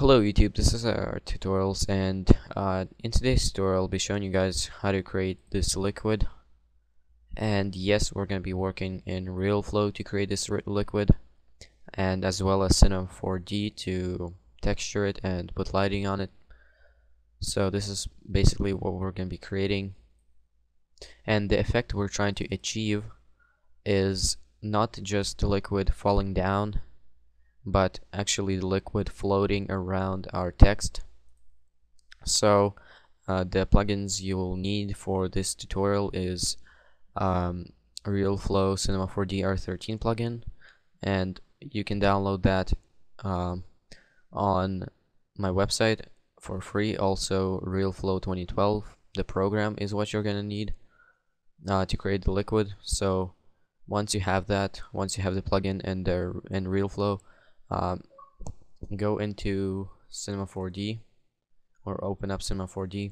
Hello YouTube, this is our tutorials, and in today's tutorial I'll be showing you guys how to create this liquid. And yes, we're going to be working in Realflow to create this liquid, and as well as Cinema 4D to texture it and put lighting on it. So this is basically what we're going to be creating, and the effect we're trying to achieve is not just the liquid falling down, but actually the liquid floating around our text. So the plugins you will need for this tutorial is Realflow Cinema 4D R13 plugin, and you can download that on my website for free. Also Realflow 2012, the program, is what you're gonna need to create the liquid. So once you have that, once you have the plugin and Realflow, go into Cinema 4D or open up Cinema 4D.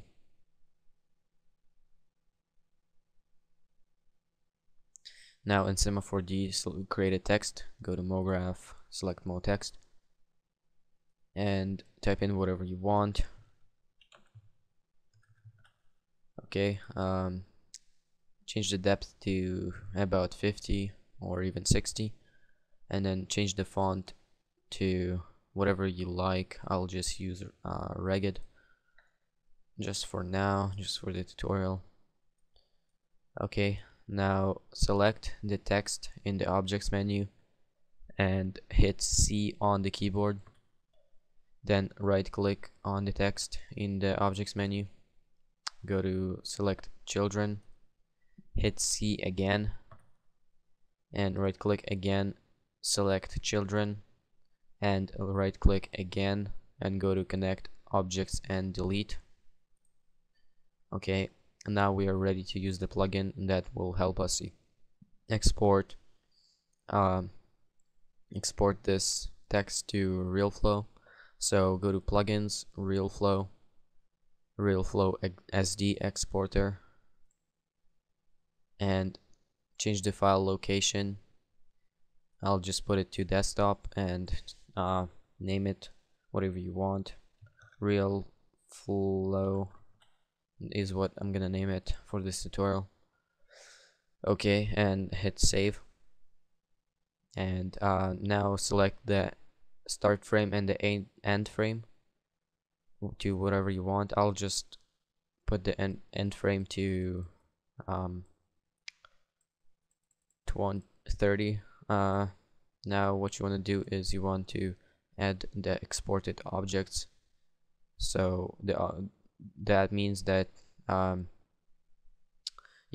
Now in Cinema 4D, create a text, go to MoGraph, select Mo Text, and type in whatever you want. Okay, change the depth to about 50 or even 60, and then change the font to whatever you like. I'll just use Ragged just for now, just for the tutorial. Okay, now select the text in the objects menu and hit C on the keyboard, then right click on the text in the objects menu, go to select children, hit C again, and right click again, select children, and right click again and go to connect objects and delete. Okay, and now we are ready to use the plugin that will help us export this text to Realflow. So go to plugins, Realflow SD exporter, and change the file location. I'll just put it to desktop and name it whatever you want. Realflow is what I'm gonna name it for this tutorial. Okay, and hit save. And now select the start frame and the end frame to whatever you want. I'll just put the end frame to 30. Now what you want to do is you want to add the exported objects. So that means that you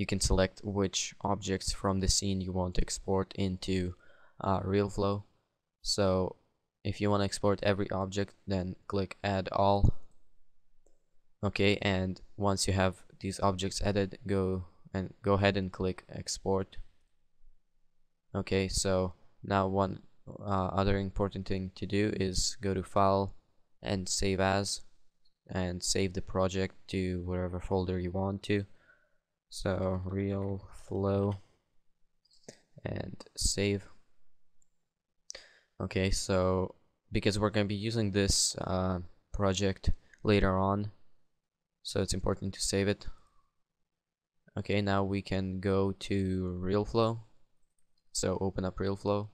can select which objects from the scene you want to export into Realflow. So if you want to export every object, then click add all. Okay, and once you have these objects added, go ahead and click export. Okay, so now one other important thing to do is go to file and save as, and save the project to whatever folder you want to. So Realflow and save. Okay, so because we're going to be using this project later on, so it's important to save it. Okay, now we can go to Realflow. So open up Realflow.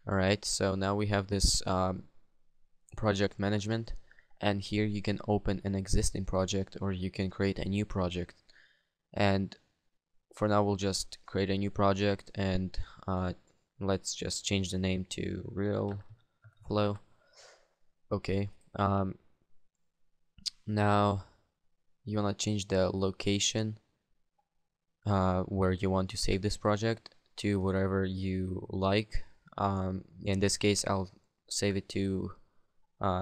Alright, so now we have this project management, and here you can open an existing project or you can create a new project. And for now we'll just create a new project, and let's just change the name to Realflow. Okay, now you want to change the location where you want to save this project to whatever you like. In this case I'll save it to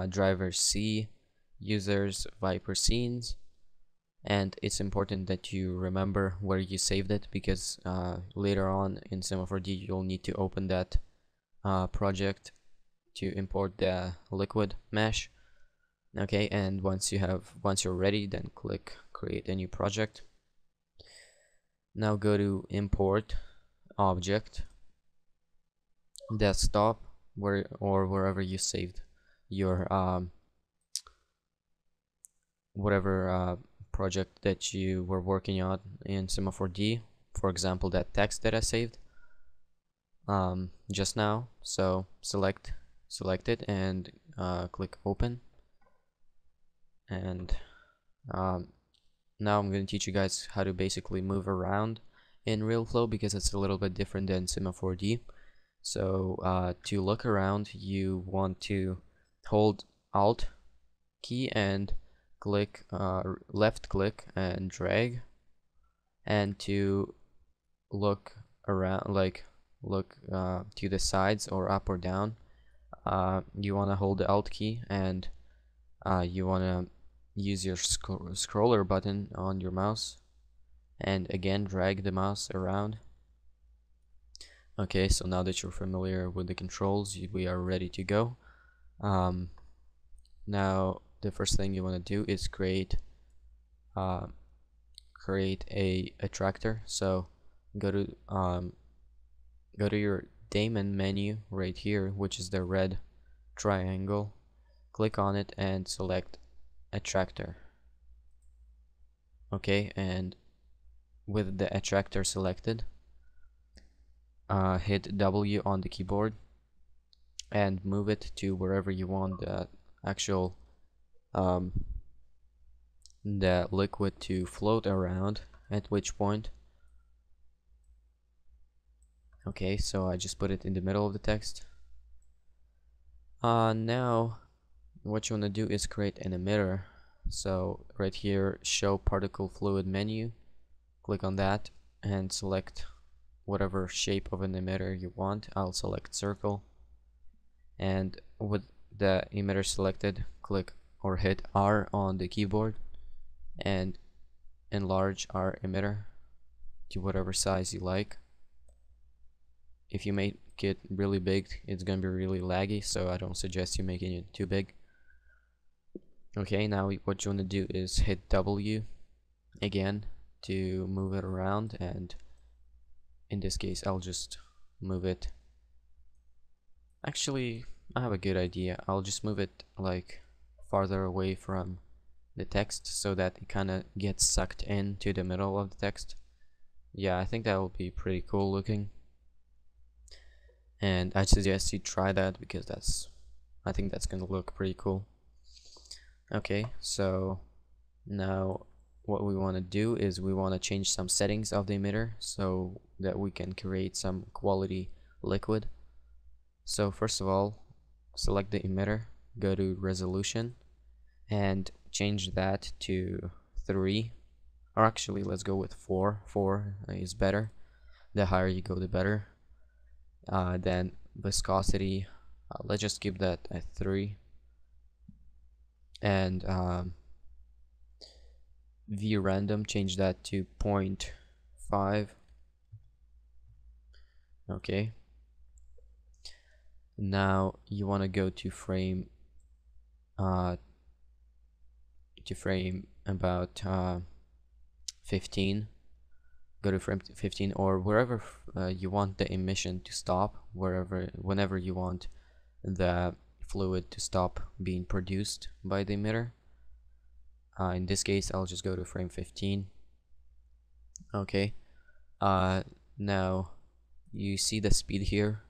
driver C, users, Viper scenes, and it's important that you remember where you saved it, because later on in Cinema 4D you'll need to open that project to import the liquid mesh. Okay, and once you're ready, then click create a new project. Now go to import object, desktop or wherever you saved your whatever project that you were working on in C4D. For example, that text that I saved just now. So select it and click open. And now I'm going to teach you guys how to basically move around in Realflow, because it's a little bit different than C4D. So to look around, you want to hold Alt key and click left click and drag, and to look around, like look to the sides or up or down, you want to hold the Alt key, and you want to use your scroller button on your mouse, and again drag the mouse around. Okay, so now that you're familiar with the controls, we are ready to go. Now the first thing you want to do is create a tractor. So go to your daemon menu right here, which is the red triangle. Click on it and select attractor. Okay, and with the attractor selected, hit W on the keyboard and move it to wherever you want the actual the liquid to float around, at which point, okay, so I just put it in the middle of the text. Now what you want to do is create an emitter. So right here, show particle fluid menu, click on that and select whatever shape of an emitter you want. I'll select circle, and with the emitter selected, click or hit R on the keyboard and enlarge our emitter to whatever size you like. If you make it really big, it's gonna be really laggy, so I don't suggest you making it too big. Okay, now what you want to do is hit W again to move it around, and in this case I'll just move it. Actually, I have a good idea. I'll just move it like farther away from the text so that it kind of gets sucked into the middle of the text. Yeah, I think that will be pretty cool looking, and I suggest you try that because I think that's gonna look pretty cool. Okay, so now what we want to do is we want to change some settings of the emitter so that we can create some quality liquid. So first of all, select the emitter, go to resolution and change that to 3, or actually let's go with 4. 4 is better. The higher you go, the better. Then viscosity, let's just give that a 3, and v random, change that to 0.5. okay, now you want to go to frame about 15. Go to frame 15 or wherever you want the emission to stop, whenever you want the fluid to stop being produced by the emitter. In this case, I'll just go to frame 15. Okay. Now you see the speed here.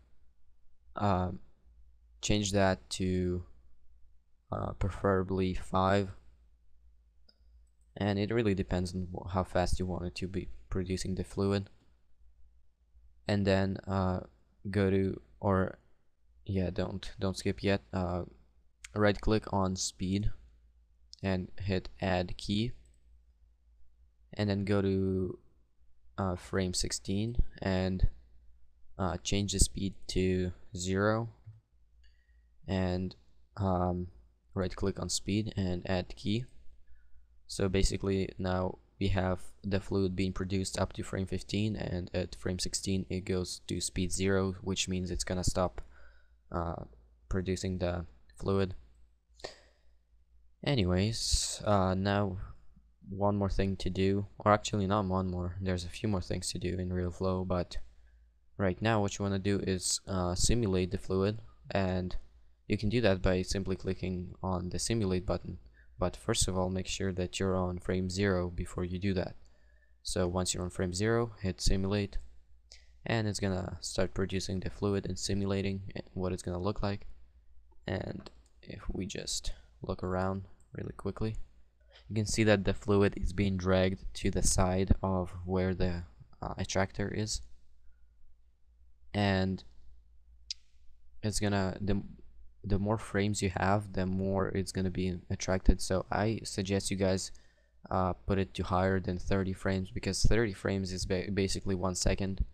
Change that to preferably 5, and it really depends on how fast you want it to be producing the fluid. And then go to, or yeah, don't skip yet. Right click on speed and hit add key, and then go to frame 16 and change the speed to 0, and right click on speed and add key. So basically now we have the fluid being produced up to frame 15, and at frame 16 it goes to speed 0, which means it's gonna stop producing the fluid. Anyways, now one more thing to do, or actually not one more, there's a few more things to do in Realflow, but Right now what you want to do is simulate the fluid, and you can do that by simply clicking on the simulate button. But first of all, make sure that you're on frame 0 before you do that. So once you're on frame 0, hit simulate, and it's gonna start producing the fluid and simulating what it's gonna look like. And if we just look around really quickly, you can see that the fluid is being dragged to the side of where the attractor is, and it's gonna the more frames you have, the more it's gonna be attracted. So I suggest you guys put it to higher than 30 frames, because 30 frames is basically 1 second.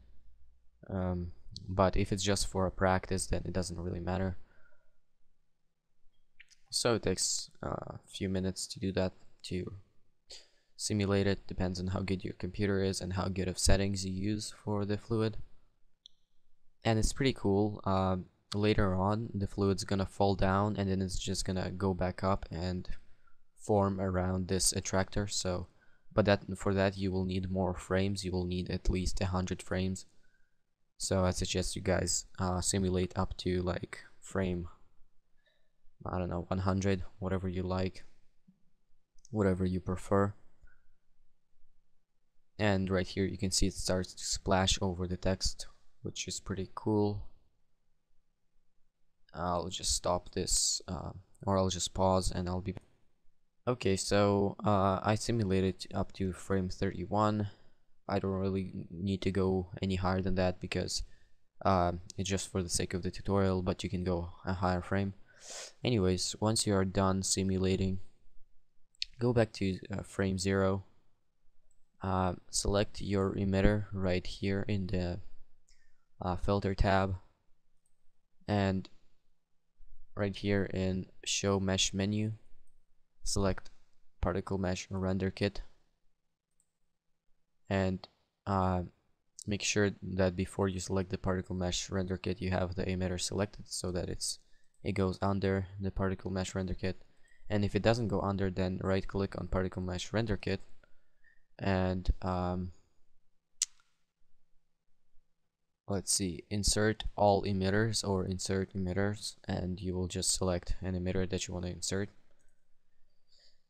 But if it's just for a practice, then it doesn't really matter. So it takes a few minutes to do that, to simulate it. Depends on how good your computer is and how good of settings you use for the fluid. And it's pretty cool. Later on, the fluid's gonna fall down, and then it's just gonna go back up and form around this attractor. So, but for that you will need more frames. You will need at least 100 frames. So I suggest you guys simulate up to like frame, I don't know, 100, whatever you like, whatever you prefer. And right here you can see it starts to splash over the text, which is pretty cool. I'll just stop this, or I'll just pause and I'll be back. Okay, so I simulated up to frame 31. I don't really need to go any higher than that, because it's just for the sake of the tutorial, but you can go a higher frame. Anyways, once you are done simulating, go back to frame 0. Select your emitter right here in the filter tab, and right here in show mesh menu, select particle mesh render kit, and make sure that before you select the particle mesh render kit you have the emitter selected, so that it goes under the particle mesh render kit. And if it doesn't go under, then right click on particle mesh render kit, and let's see, insert all emitters or insert emitters, and you will just select an emitter that you want to insert.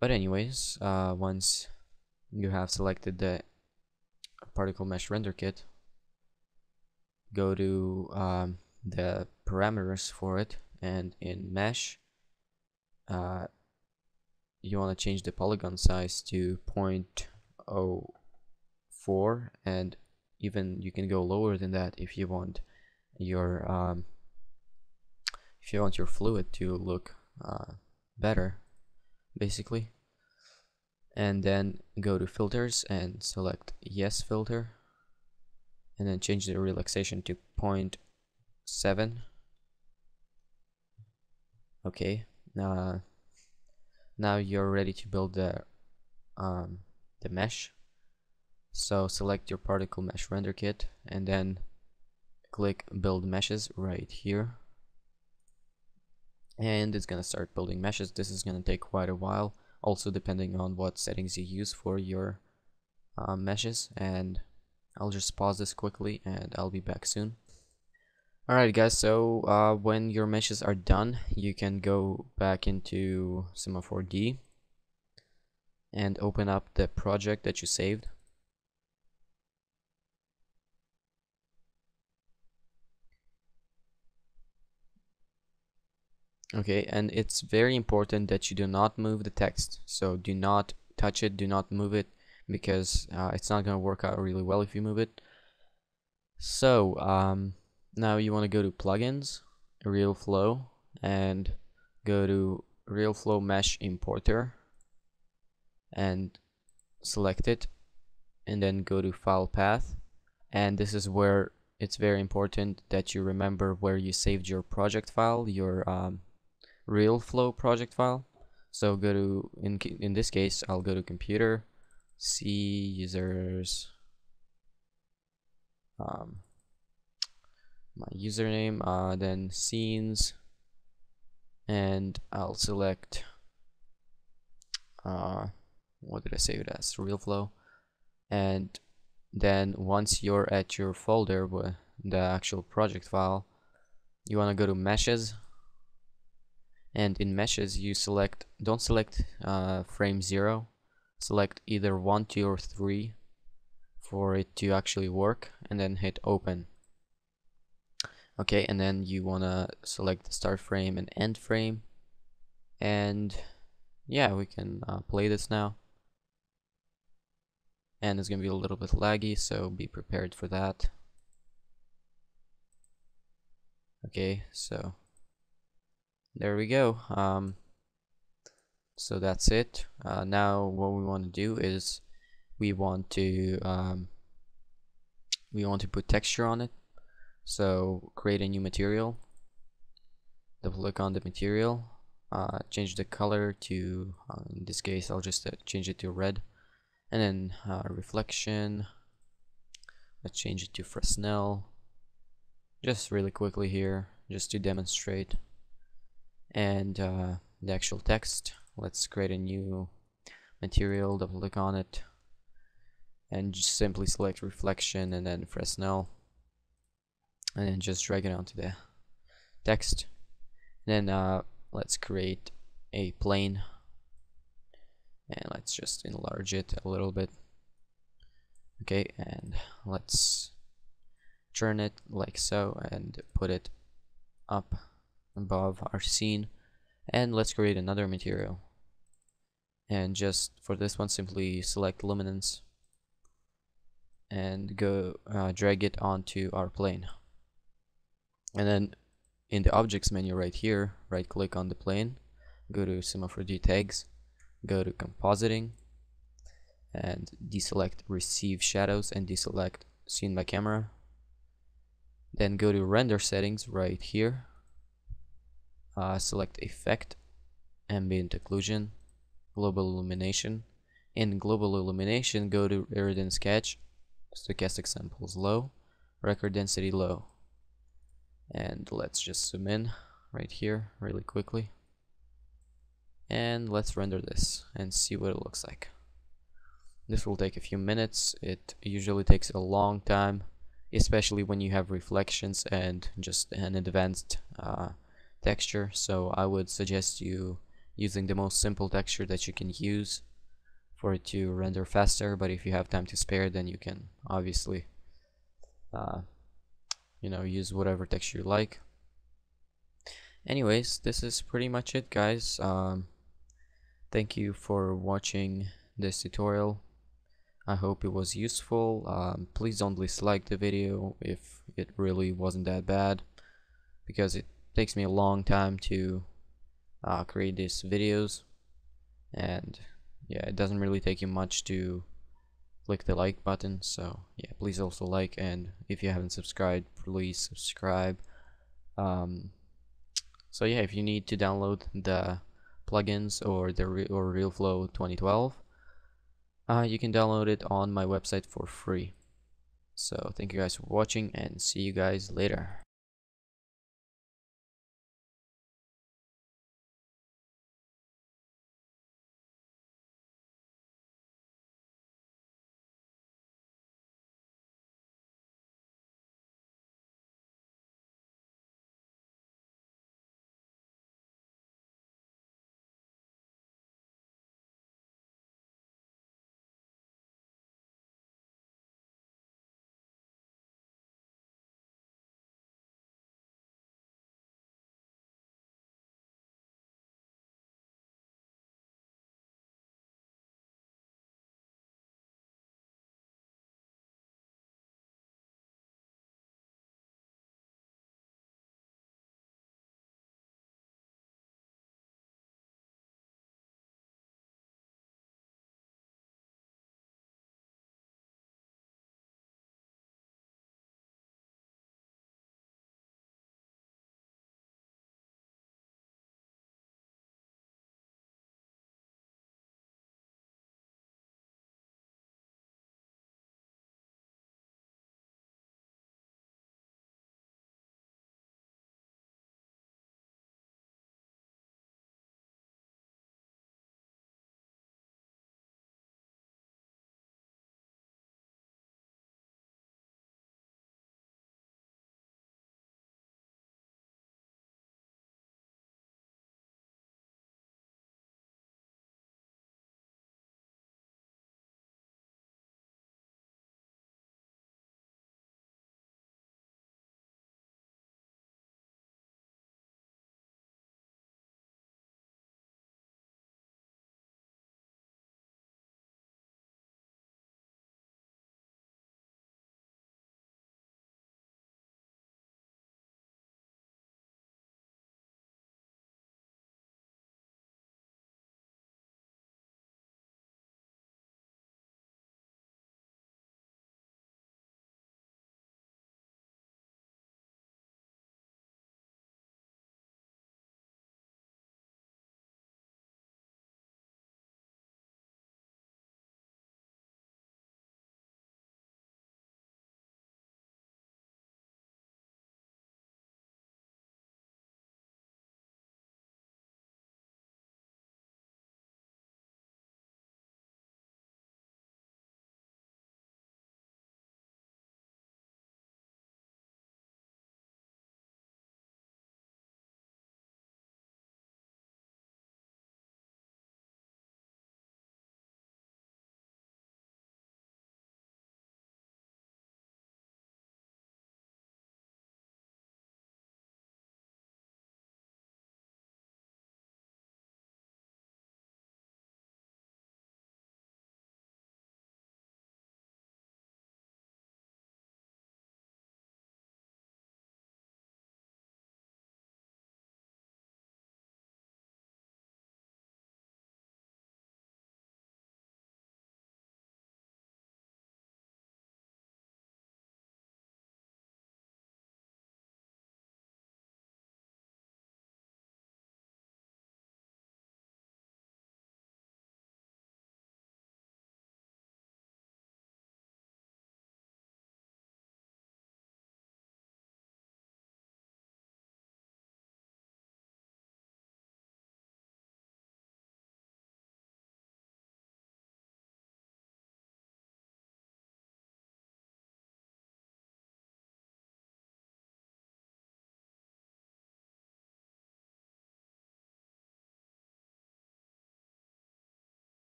But anyways, once you have selected the particle mesh render kit, go to the parameters for it, and in mesh you want to change the polygon size to 0.04, and even you can go lower than that if you want your fluid to look better, basically. And then go to filters and select yes filter, and then change the relaxation to 0.7. Okay, now you're ready to build the mesh. So select your particle mesh render kit, and then click build meshes right here, and it's gonna start building meshes. This is gonna take quite a while, also depending on what settings you use for your meshes. And I'll just pause this quickly and I'll be back soon. Alright guys, so when your meshes are done, you can go back into C4D and open up the project that you saved. Okay, and it's very important that you do not move the text. So do not touch it, do not move it, because it's not going to work out really well if you move it. So now you want to go to plugins, Realflow, and go to Realflow Mesh Importer and select it, and then go to file path. And this is where it's very important that you remember where you saved your project file, your Realflow project file. So go to, in this case, I'll go to computer, C users, my username, then scenes, and I'll select what did I save it as? Realflow. And then once you're at your folder the actual project file, you want to go to meshes, and in meshes you don't select frame 0, select either 1, 2 or 3 for it to actually work, and then hit open. Okay, and then you want to select the start frame and end frame, and yeah, we can play this now. And it's gonna be a little bit laggy, so be prepared for that. Okay, so there we go. So that's it. Now what we want to do is we want to put texture on it. So create a new material, double click on the material, change the color to in this case I'll just change it to red, and then reflection, let's change it to Fresnel, just really quickly here just to demonstrate. And the actual text, let's create a new material, double click on it, and just simply select reflection and then Fresnel, and then just drag it onto the text. And then let's create a plane, and let's just enlarge it a little bit. Okay, and let's turn it like so and put it up above our scene. And let's create another material, and just for this one simply select luminance and go drag it onto our plane. And then in the objects menu right here, right click on the plane, go to C4D tags, go to compositing, and deselect receive shadows and deselect scene by camera. Then go to render settings right here, select effect, ambient occlusion, global illumination. In global illumination, go to irradiance sketch, stochastic samples low, record density low. And let's just zoom in right here really quickly, and let's render this and see what it looks like. This will take a few minutes. It usually takes a long time, especially when you have reflections and just an advanced texture. So I would suggest you using the most simple texture that you can use for it to render faster. But if you have time to spare, then you can obviously use whatever texture you like. Anyways, this is pretty much it, guys. Thank you for watching this tutorial. I hope it was useful. Please don't dislike the video if it really wasn't that bad, because it takes me a long time to create these videos, and yeah, it doesn't really take you much to click the like button. So yeah, please also like, and if you haven't subscribed, please subscribe. So yeah, if you need to download the plugins or Realflow 2012, you can download it on my website for free. So thank you guys for watching, and see you guys later.